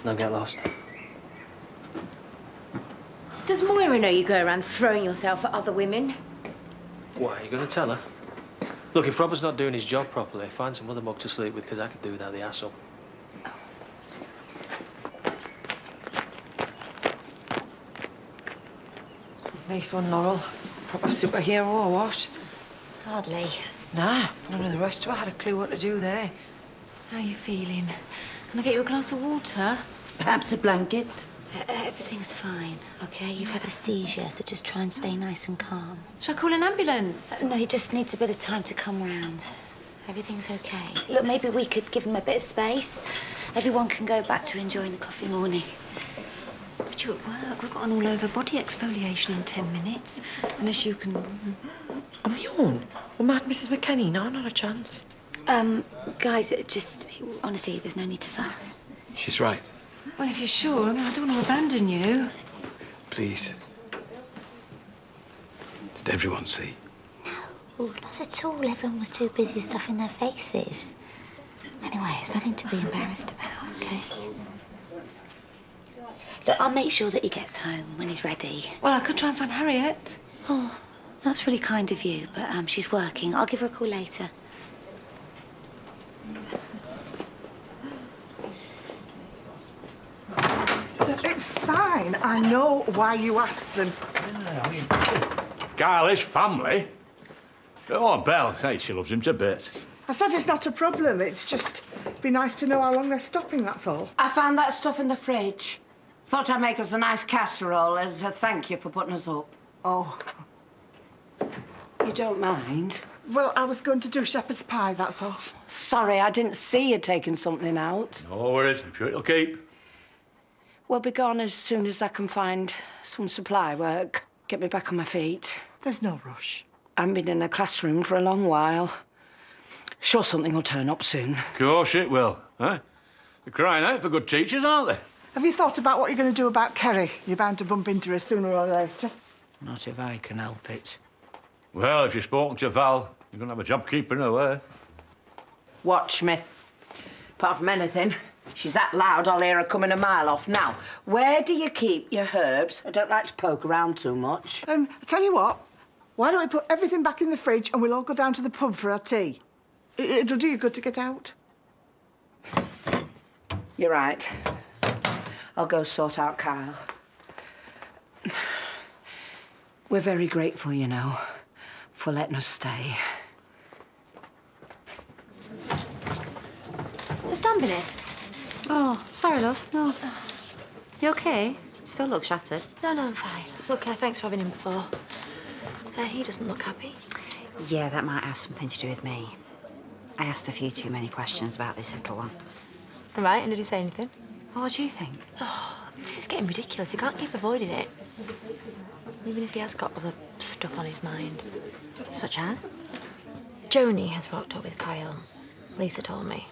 Don't get lost. Does Moira know you go around throwing yourself at other women? Why, are you going to tell her? Look, if Robert's not doing his job properly, find some other mug to sleep with, because I could do without the asshole. Nice one, Laurel. Proper superhero or what? Hardly. Nah, none of the rest of us had a clue what to do there. How are you feeling? Can I get you a glass of water? Perhaps a blanket? Everything's fine, OK? You've had a seizure, so just try and stay nice and calm. Shall I call an ambulance? No, he just needs a bit of time to come round. Everything's OK. Look, maybe we could give him a bit of space. Everyone can go back to enjoying the coffee morning. But you're at work. We've got an all-over body exfoliation in 10 minutes. Unless you can... On my own? Well, mad Mrs. McKenny? No, not a chance. Guys, just... Honestly, there's no need to fuss. She's right. Well, if you're sure, I mean, I don't want to abandon you. Please. Did everyone see? No, not at all. Everyone was too busy stuffing their faces. Anyway, it's nothing to be embarrassed about, OK? Look, I'll make sure that he gets home when he's ready. Well, I could try and find Harriet. Oh, that's really kind of you, but she's working. I'll give her a call later. It's fine. I know why you asked them. Yeah, I mean, Kyle is family. Oh, Belle, hey, she loves him to bits. I said it's not a problem. It's just be nice to know how long they're stopping, that's all. I found that stuff in the fridge. Thought I'd make us a nice casserole as a thank you for putting us up. Oh. You don't mind? Well, I was going to do shepherd's pie, that's all. Sorry, I didn't see you taking something out. No worries, I'm sure it'll keep. We'll be gone as soon as I can find some supply work. Get me back on my feet. There's no rush. I haven't been in a classroom for a long while. Sure something will turn up soon. Of course it will, huh? They're crying out for good teachers, aren't they? Have you thought about what you're going to do about Kerry? You're bound to bump into her sooner or later. Not if I can help it. Well, if you've spoken to Val, you're going to have a job keeping her there. Watch me. Apart from anything, she's that loud I'll hear her coming a mile off. Now, where do you keep your herbs? I don't like to poke around too much. I tell you what, why don't we put everything back in the fridge and we'll all go down to the pub for our tea? It'll do you good to get out. You're right. I'll go sort out Kyle. We're very grateful, you know, for letting us stay. There's damp in it. Oh, sorry, love. No. You OK? You still look shattered. No, I'm fine. Look, thanks for having him before. He doesn't look happy. Yeah, that might have something to do with me. I asked a few too many questions about this little one. All right, and did he say anything? Well, what do you think? Oh, this is getting ridiculous. He can't keep avoiding it. Even if he has got other stuff on his mind. Such as? Joni has walked up with Kyle. Lisa told me.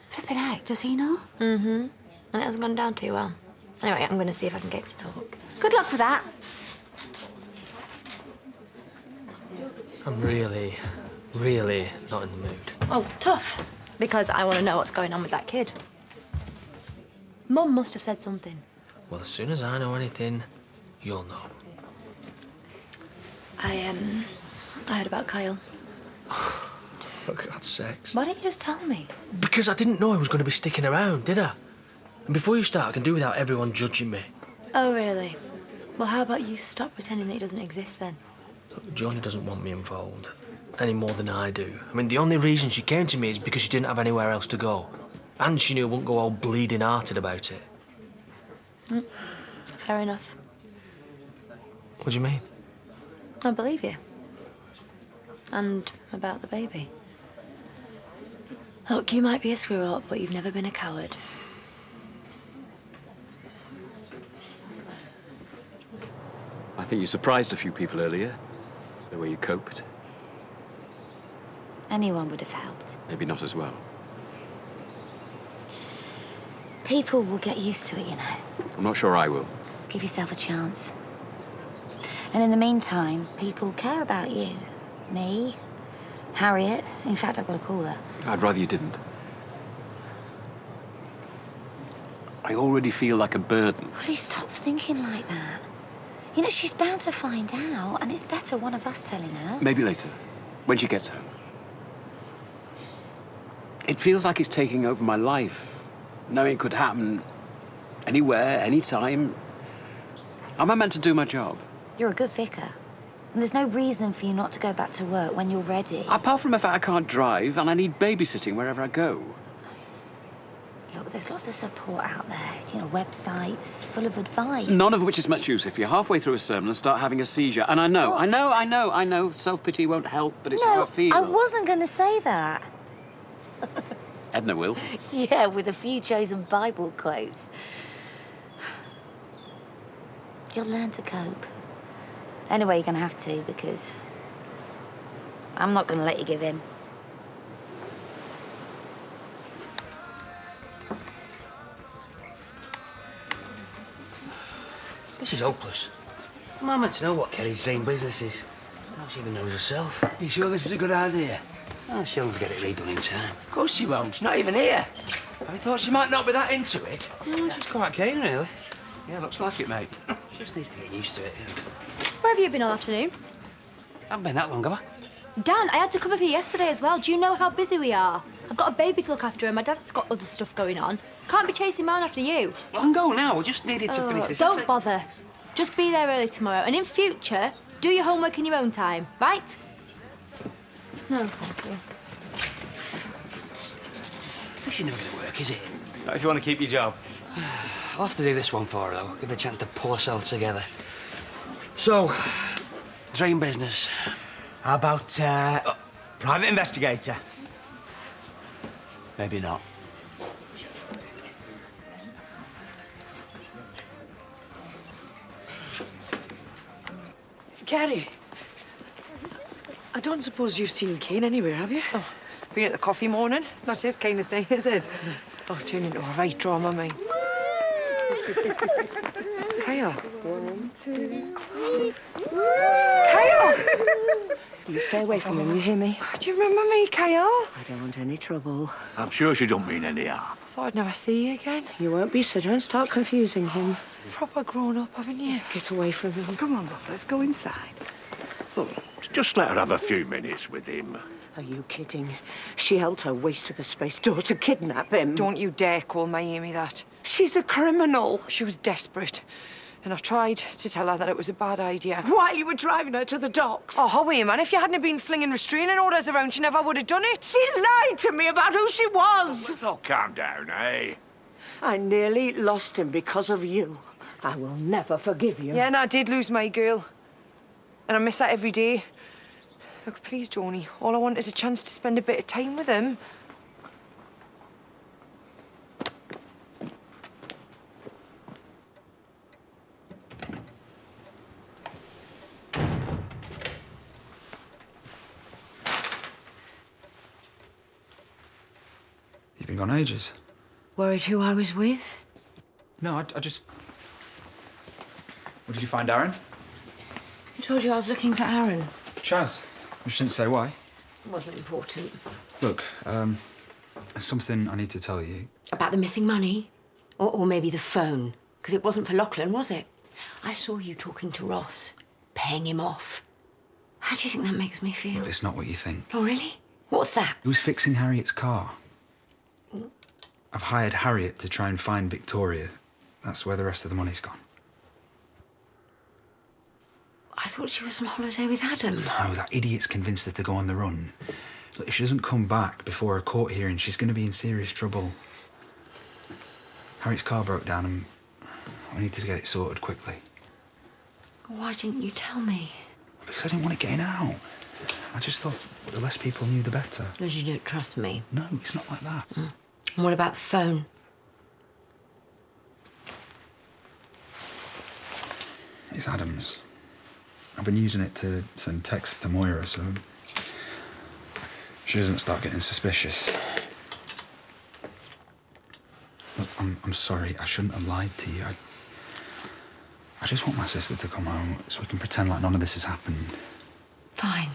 Flippin' heck, does he know? Mm-hmm. And it hasn't gone down too well. Anyway, I'm going to see if I can get him to talk. Good luck with that. I'm really, really not in the mood. Oh, tough. Because I want to know what's going on with that kid. Mum must have said something. Well, as soon as I know anything, you'll know. I heard about Kyle. For God's sakes. Why didn't you just tell me? Because I didn't know I was going to be sticking around, did I? And before you start, I can do without everyone judging me. Oh, really? Well, how about you stop pretending that he doesn't exist, then? Look, Joni doesn't want me involved, any more than I do. I mean, the only reason she came to me is because she didn't have anywhere else to go. And she knew I wouldn't go all bleeding-hearted about it. Fair enough. What do you mean? I believe you. And about the baby. Look, you might be a screw-up, but you've never been a coward. I think you surprised a few people earlier, the way you coped. Anyone would have helped. Maybe not as well. People will get used to it, you know. I'm not sure I will. Give yourself a chance. And in the meantime, people care about you. Me, Harriet. In fact, I've got to call her. I'd rather you didn't. I already feel like a burden. Willie, stop thinking like that. You know, she's bound to find out, and it's better one of us telling her. Maybe later, when she gets home. It feels like it's taking over my life, knowing it could happen anywhere, anytime. Am I meant to do my job? You're a good vicar. And there's no reason for you not to go back to work when you're ready. Apart from the fact I can't drive and I need babysitting wherever I go. Look, there's lots of support out there. You know, websites full of advice. None of which is much use if you're halfway through a sermon and start having a seizure. And I know, self-pity won't help, but it's how I feel. I wasn't going to say that. Edna will. Yeah, with a few chosen Bible quotes. You'll learn to cope. Anyway, you're going to have to, because I'm not going to let you give in. This is hopeless. I'm not meant to know what Kelly's dream business is. How she even knows herself. You sure this is a good idea? Oh, she'll get it redone in time. Of course she won't. She's not even here. Have you thought she might not be that into it? No, she's quite keen, really. Yeah, looks like it, mate. She just needs to get used to it. Where have you been all afternoon? Haven't been that long, have I? Dan, I had to come up here yesterday as well. Do you know how busy we are? I've got a baby to look after and my dad's got other stuff going on. Can't be chasing around after you. Well, I can go now. We just needed to finish this. Don't bother. Just be there early tomorrow. And in future, do your homework in your own time, right? No, thank you. This is never going to work, is it? Not if you want to keep your job. I'll have to do this one for her, though. Give her a chance to pull herself together. So, dream business. How about, private investigator? Maybe not. Carrie, I don't suppose you've seen Kane anywhere, have you? Oh, been at the coffee morning. Not his kind of thing, is it? Oh, turned into a right drama, mate. Kyle. 1, 2, 3. Kyle! You stay away from him, you hear me? Do you remember me, Kyle? I don't want any trouble. I'm sure she don't mean any harm. I thought I'd never see you again. You won't be, so don't start confusing him. Proper grown up, haven't you? Get away from him. Come on, Bob, let's go inside. Look, just let her have a few minutes with him. Are you kidding? She helped her waste of a space daughter kidnap him. Don't you dare call my Amy that. She's a criminal. She was desperate. And I tried to tell her that it was a bad idea. While you were driving her to the docks. Oh, Howie, man, if you hadn't been flinging restraining orders around, she never would have done it. She lied to me about who she was. Let's all calm down, eh? I nearly lost him because of you. I will never forgive you. Yeah, and I did lose my girl. And I miss that every day. Look, please, Joni, all I want is a chance to spend a bit of time with him. You've been gone ages. Worried who I was with? No, I just... What, did you find Aaron? Who told you I was looking for Aaron? Chaz. You shouldn't say why. It wasn't important. Look, there's something I need to tell you. About the missing money? Or maybe the phone? Because it wasn't for Lachlan, was it? I saw you talking to Ross, paying him off. How do you think that makes me feel? Look, it's not what you think. Oh, really? What's that? He was fixing Harriet's car. I've hired Harriet to try and find Victoria. That's where the rest of the money's gone. I thought she was on holiday with Adam. No, that idiot's convinced her to go on the run. Look, if she doesn't come back before her court hearing, she's going to be in serious trouble. Harriet's car broke down and we need to get it sorted quickly. Why didn't you tell me? Because I didn't want it getting out. I just thought the less people knew, the better. Because you don't trust me. No, it's not like that. And what about the phone? It's Adam's. I've been using it to send texts to Moira, so she doesn't start getting suspicious. Look, I'm sorry. I shouldn't have lied to you. I just want my sister to come home so we can pretend like none of this has happened. Fine.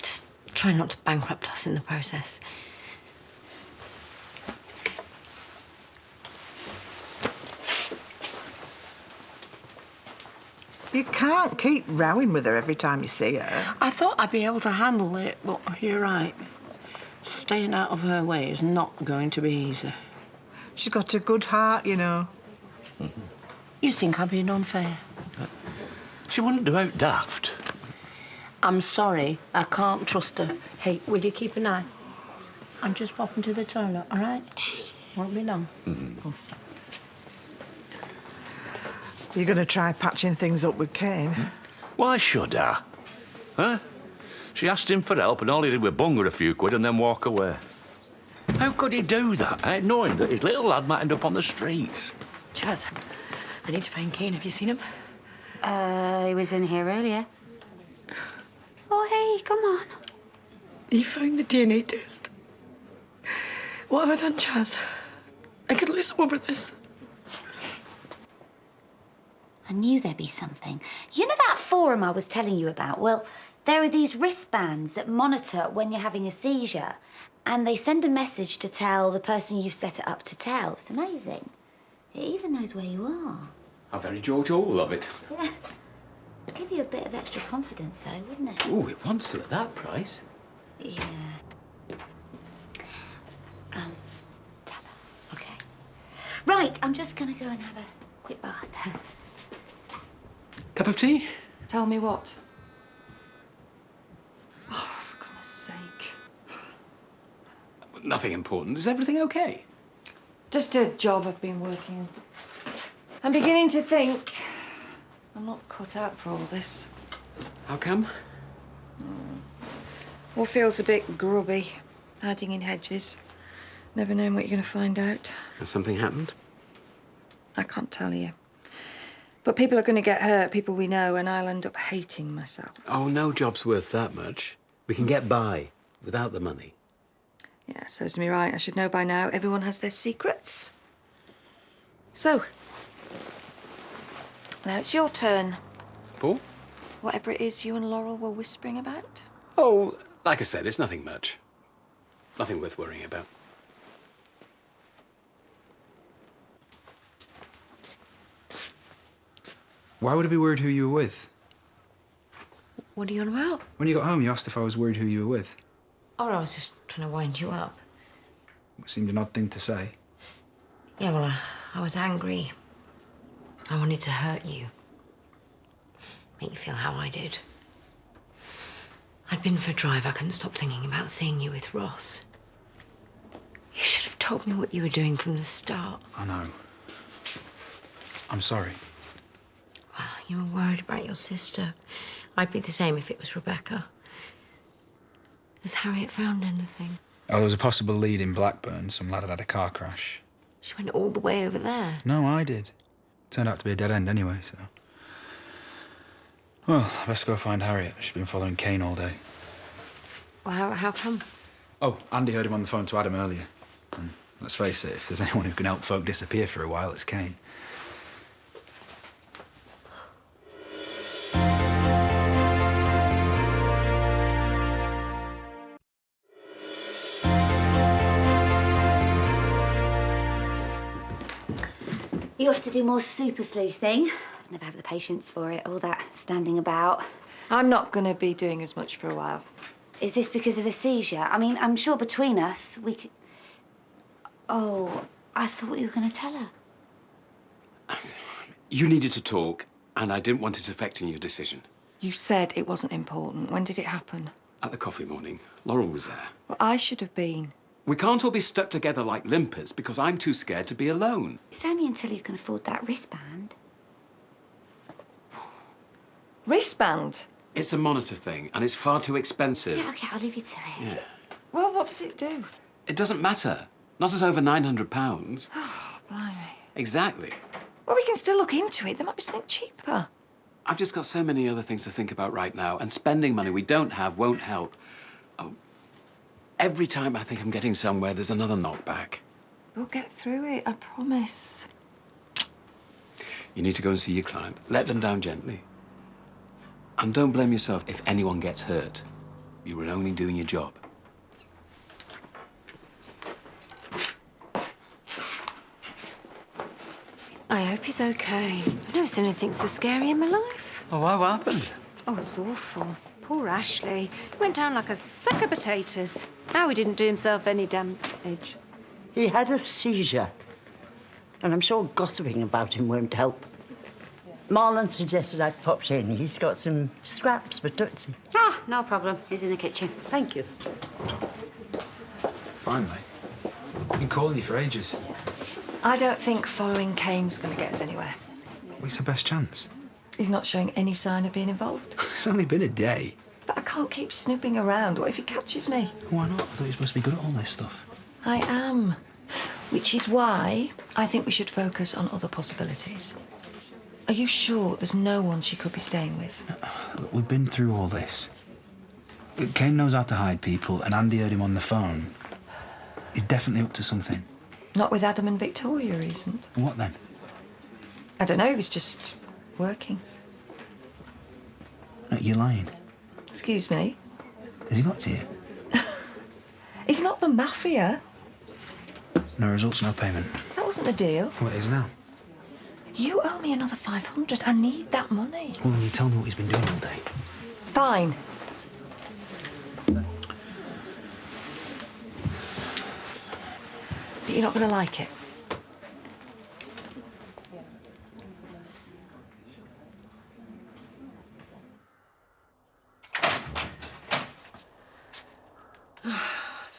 Just try not to bankrupt us in the process. You can't keep rowing with her every time you see her. I thought I'd be able to handle it, but you're right. Staying out of her way is not going to be easy. She's got a good heart, you know. You think I'm being unfair? She wouldn't do out daft. I'm sorry, I can't trust her. Hey, will you keep an eye? I'm just popping to the toilet, all right? Won't be long. You're going to try patching things up with Kane? Why should I? Huh? She asked him for help and all he did was bung her a few quid and then walk away. How could he do that, eh? Knowing that his little lad might end up on the streets? Chaz, I need to find Kane. Have you seen him? He was in here earlier. Oh, hey, come on. He found the DNA test. What have I done, Chaz? I could lose over this. I knew there'd be something. You know that forum I was telling you about? Well, there are these wristbands that monitor when you're having a seizure, and they send a message to tell the person you've set it up to tell. It's amazing. It even knows where you are. How very George Orwell of it. Yeah. Give you a bit of extra confidence, though, wouldn't it? Oh, it wants to at that price. Yeah. Okay. Right, I'm just gonna go and have a quick bath. Cup of tea? Tell me what? Oh, for goodness sake. Nothing important. Is everything okay? Just a job I've been working on. I'm beginning to think I'm not cut out for all this. How come? All feels a bit grubby, hiding in hedges. Never knowing what you're going to find out. Has something happened? I can't tell you. But people are going to get hurt, people we know, and I'll end up hating myself. Oh, no job's worth that much. We can get by without the money. Yeah, serves me right. I should know by now. Everyone has their secrets. So, now it's your turn. For? Whatever it is you and Laurel were whispering about. Oh, like I said, it's nothing much. Nothing worth worrying about. Why would I be worried who you were with? What are you on about? When you got home, you asked if I was worried who you were with. Oh, I was just trying to wind you up. It seemed an odd thing to say. Yeah, well, I was angry. I wanted to hurt you. Make you feel how I did. I'd been for a drive. I couldn't stop thinking about seeing you with Ross. You should have told me what you were doing from the start. I know. I'm sorry. Well, you were worried about your sister. I'd be the same if it was Rebecca. Has Harriet found anything? Oh, there was a possible lead in Blackburn. Some lad had had a car crash. She went all the way over there. No, I did. Turned out to be a dead end anyway, so... Well, I best go find Harriet. She's been following Kane all day. Well, how come? Oh, Andy heard him on the phone to Adam earlier. And let's face it, if there's anyone who can help folk disappear for a while, it's Kane. You have to do more super sleuthing. Never have the patience for it, all that standing about. I'm not going to be doing as much for a while. Is this because of the seizure? I mean, I'm sure between us, we could... Oh, I thought you were going to tell her. You needed to talk, and I didn't want it affecting your decision. You said it wasn't important. When did it happen? At the coffee morning, Laurel was there. Well, I should have been. We can't all be stuck together like limpers because I'm too scared to be alone. It's only until you can afford that wristband. Wristband? It's a monitor thing, and it's far too expensive. Yeah, OK, I'll leave you to it. Yeah. Well, what does it do? It doesn't matter. Not at over £900. Oh, blimey. Exactly. Well, we can still look into it. There might be something cheaper. I've just got so many other things to think about right now, and spending money we don't have won't help. Oh, every time I think I'm getting somewhere, there's another knockback. We'll get through it, I promise. You need to go and see your client. Let them down gently. And don't blame yourself if anyone gets hurt. You were only doing your job. I hope he's okay. I've never seen anything so scary in my life. Oh, why? What happened? Oh, it was awful. Poor Ashley. He went down like a sack of potatoes. Now he didn't do himself any damage. He had a seizure. And I'm sure gossiping about him won't help. Marlon suggested I popped in. He's got some scraps for Tootsie. Ah, no problem. He's in the kitchen. Thank you. Finally. I've been calling you for ages. I don't think following Kane's going to get us anywhere. What's the best chance? He's not showing any sign of being involved. It's only been a day. But I can't keep snooping around. What if he catches me? Why not? I thought you were supposed to be good at all this stuff. I am. Which is why I think we should focus on other possibilities. Are you sure there's no one she could be staying with? Look, we've been through all this. Kane knows how to hide people, and Andy heard him on the phone. He's definitely up to something. Not with Adam and Victoria, he isn't. What then? I don't know, he was just working. No, you're lying. Excuse me? Has he got to you? He's not the mafia. No results, no payment. That wasn't the deal. What is now? You owe me another 500. I need that money. Well, then you tell me what he's been doing all day. Fine. But you're not going to like it.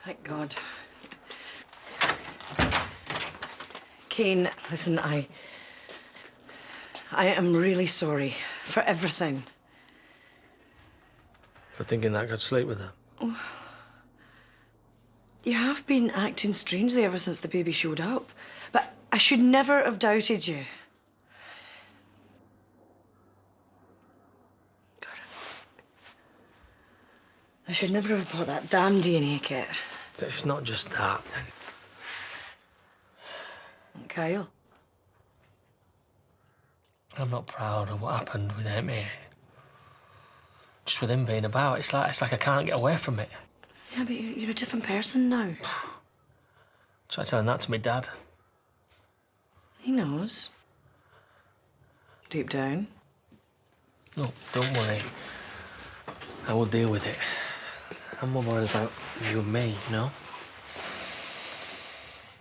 Thank God. Kane, listen, I am really sorry for everything. For thinking that I could sleep with her. You have been acting strangely ever since the baby showed up. But I should never have doubted you. God. I should never have bought that damn DNA kit. It's not just that. Kyle. I'm not proud of what happened with Amy. Just with him being about, it's like I can't get away from it. Yeah, but you're a different person now. Try telling that to my dad. He knows. Deep down. No, don't worry. I will deal with it. I'm more worried about you and me, you know?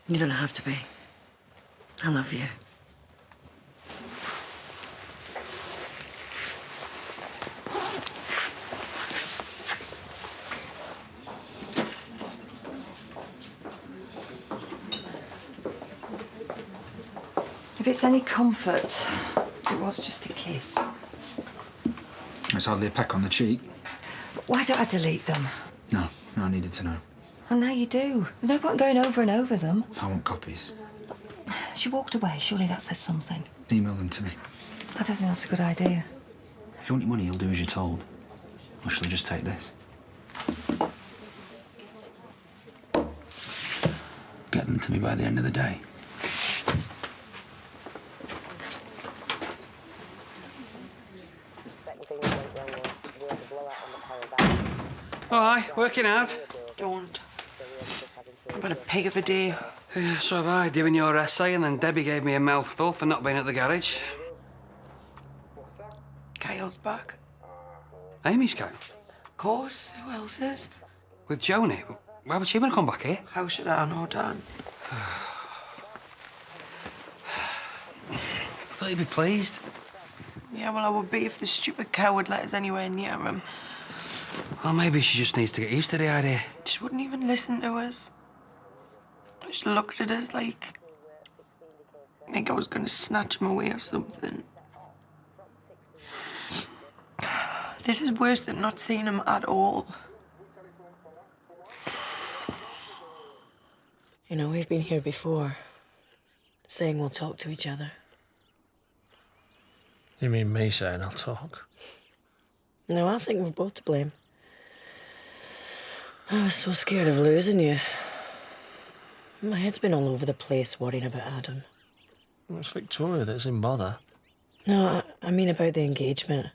You don't have to be. I love you. If it's any comfort, it was just a kiss. There's hardly a peck on the cheek. Why don't I delete them? No, I needed to know. And now you do. There's no point going over and over them. I want copies. She walked away. Surely that says something. Email them to me. I don't think that's a good idea. If you want your money, you'll do as you're told. Or shall I just take this? Get them to me by the end of the day. Oh, aye, working out. Don't. I've had a pig of a day. Yeah, so have I, doing your essay, and then Debbie gave me a mouthful for not being at the garage. Kyle's back. Amy's Kyle? Of course. Who else is? With Joni? Why would she want to come back here? How should I know, Dan? I thought you'd be pleased. Yeah, well, I would be if the stupid cow would let us anywhere near him. Well, maybe she just needs to get used to the idea. She wouldn't even listen to us. She looked at us like I was going to snatch him away or something. This is worse than not seeing him at all. You know, we've been here before, saying we'll talk to each other. You mean me saying I'll talk? No, I think we're both to blame. I was so scared of losing you. My head's been all over the place worrying about Adam. Well, it's Victoria that's in bother. No, I mean about the engagement.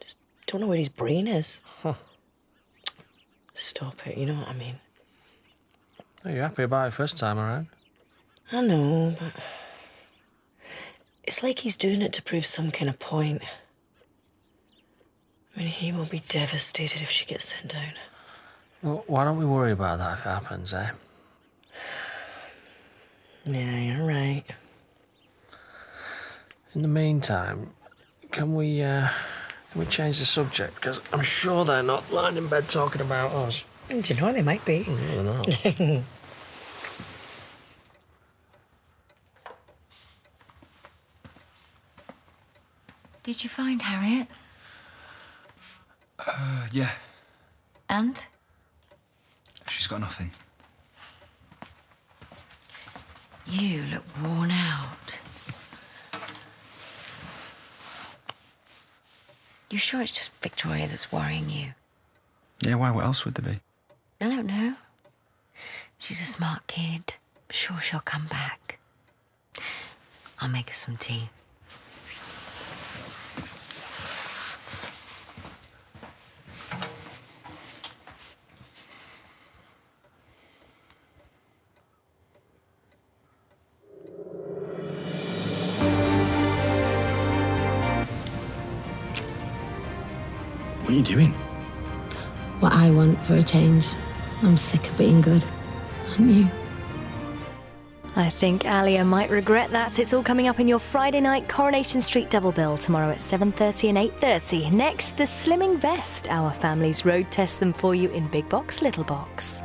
Just don't know where his brain is. Huh. Stop it, you know what I mean. Are you happy about it first time around? I know, but it's like he's doing it to prove some kind of point. I mean, he will be devastated if she gets sent down. Well, why don't we worry about that if it happens, eh? Yeah, you're right. In the meantime, can we change the subject? Because I'm sure they're not lying in bed talking about us. Do you know, they might be. They're not. Did you find Harriet? Yeah. And? She's got nothing. You look worn out. You sure it's just Victoria that's worrying you? Yeah, why? What else would there be? I don't know. She's a smart kid. I'm sure she'll come back. I'll make her some tea. What are you doing? What I want for a change. I'm sick of being good. Aren't you? I think Alia might regret that. It's all coming up in your Friday night Coronation Street double bill tomorrow at 7:30 and 8:30. Next, the Slimming Vest. Our families road test them for you in Big Box, Little Box.